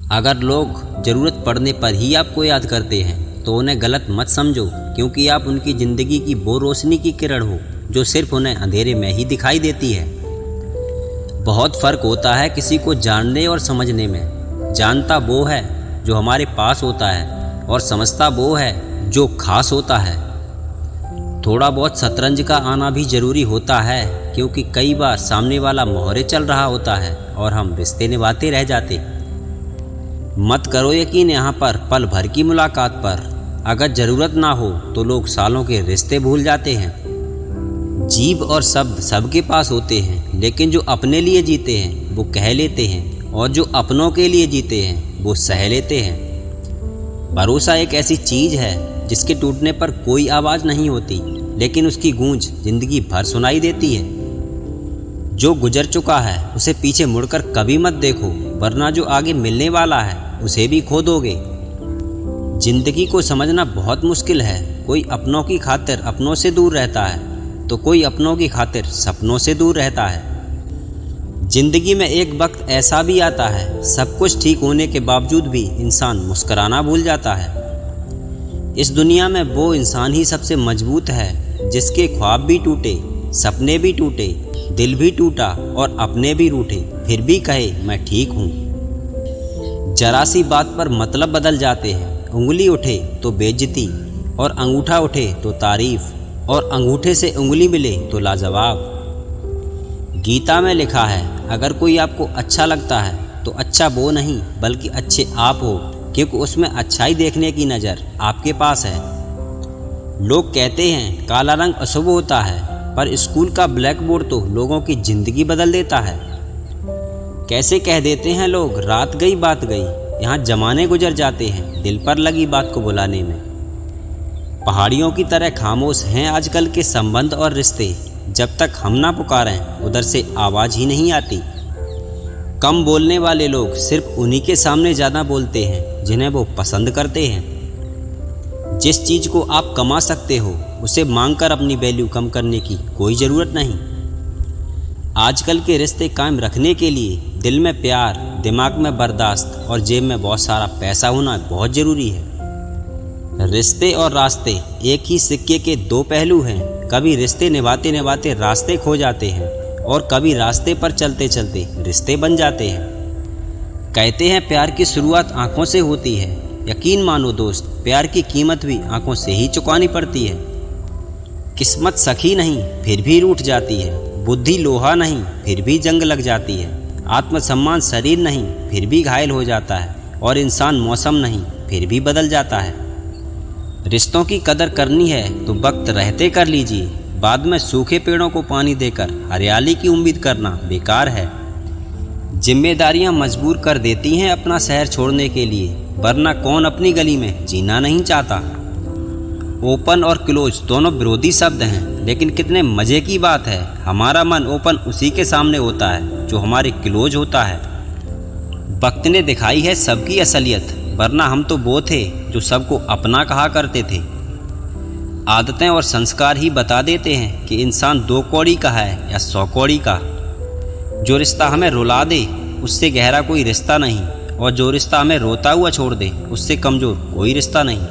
अगर लोग ज़रूरत पड़ने पर ही आपको याद करते हैं तो उन्हें गलत मत समझो, क्योंकि आप उनकी ज़िंदगी की वो रोशनी की किरण हो जो सिर्फ उन्हें अंधेरे में ही दिखाई देती है। बहुत फ़र्क होता है किसी को जानने और समझने में। जानता वो है जो हमारे पास होता है और समझता वो है जो खास होता है। थोड़ा बहुत शतरंज का आना भी ज़रूरी होता है, क्योंकि कई बार सामने वाला मोहरे चल रहा होता है और हम रिश्ते निभाते रह जाते। मत करो यकीन यहाँ पर पल भर की मुलाकात पर। अगर ज़रूरत ना हो तो लोग सालों के रिश्ते भूल जाते हैं। जीभ और शब्द सबके पास होते हैं, लेकिन जो अपने लिए जीते हैं वो कह लेते हैं, और जो अपनों के लिए जीते हैं वो सह लेते हैं। भरोसा एक ऐसी चीज़ है जिसके टूटने पर कोई आवाज़ नहीं होती, लेकिन उसकी गूंज ज़िंदगी भर सुनाई देती है। जो गुजर चुका है उसे पीछे मुड़कर कभी मत देखो, वरना जो आगे मिलने वाला है उसे भी खो दोगे। जिंदगी को समझना बहुत मुश्किल है। कोई अपनों की खातिर अपनों से दूर रहता है तो कोई अपनों की खातिर सपनों से दूर रहता है। जिंदगी में एक वक्त ऐसा भी आता है, सब कुछ ठीक होने के बावजूद भी इंसान मुस्कुराना भूल जाता है। इस दुनिया में वो इंसान ही सबसे मजबूत है जिसके ख्वाब भी टूटे, सपने भी टूटे, दिल भी टूटा और अपने भी रूठे, फिर भी कहे मैं ठीक हूँ। जरा सी बात पर मतलब बदल जाते हैं। उंगली उठे तो बेइज्जती, और अंगूठा उठे तो तारीफ, और अंगूठे से उंगली मिले तो लाजवाब। गीता में लिखा है, अगर कोई आपको अच्छा लगता है तो अच्छा वो नहीं बल्कि अच्छे आप हो, क्योंकि उसमें अच्छाई देखने की नज़र आपके पास है। लोग कहते हैं काला रंग अशुभ होता है, पर स्कूल का ब्लैक बोर्ड तो लोगों की ज़िंदगी बदल देता है। कैसे कह देते हैं लोग रात गई बात गई, यहाँ ज़माने गुजर जाते हैं दिल पर लगी बात को बुलाने में। पहाड़ियों की तरह खामोश हैं आजकल के संबंध और रिश्ते। जब तक हम ना पुकारें उधर से आवाज़ ही नहीं आती। कम बोलने वाले लोग सिर्फ उन्हीं के सामने ज़्यादा बोलते हैं जिन्हें वो पसंद करते हैं। जिस चीज़ को आप कमा सकते हो उसे मांगकर अपनी वैल्यू कम करने की कोई ज़रूरत नहीं। आजकल के रिश्ते कायम रखने के लिए दिल में प्यार, दिमाग में बर्दाश्त और जेब में बहुत सारा पैसा होना बहुत ज़रूरी है। रिश्ते और रास्ते एक ही सिक्के के दो पहलू हैं। कभी रिश्ते निभाते निभाते रास्ते खो जाते हैं, और कभी रास्ते पर चलते चलते रिश्ते बन जाते हैं। कहते हैं प्यार की शुरुआत आँखों से होती है। यकीन मानो दोस्त, प्यार की कीमत भी आँखों से ही चुकानी पड़ती है। किस्मत सखी नहीं फिर भी रूठ जाती है, बुद्धि लोहा नहीं फिर भी जंग लग जाती है, आत्मसम्मान शरीर नहीं फिर भी घायल हो जाता है, और इंसान मौसम नहीं फिर भी बदल जाता है। रिश्तों की कदर करनी है तो वक्त रहते कर लीजिए। बाद में सूखे पेड़ों को पानी देकर हरियाली की उम्मीद करना बेकार है। जिम्मेदारियां मजबूर कर देती हैं अपना शहर छोड़ने के लिए, वरना कौन अपनी गली में जीना नहीं चाहता। ओपन और क्लोज दोनों विरोधी शब्द हैं, लेकिन कितने मज़े की बात है, हमारा मन ओपन उसी के सामने होता है जो हमारे क्लोज होता है। वक्त ने दिखाई है सबकी असलियत, वरना हम तो वो थे जो सबको अपना कहा करते थे। आदतें और संस्कार ही बता देते हैं कि इंसान 2 कौड़ी का है या 100 कौड़ी का। जो रिश्ता हमें रुला दे उससे गहरा कोई रिश्ता नहीं, और जो रिश्ता हमें रोता हुआ छोड़ दे उससे कमज़ोर कोई रिश्ता नहीं।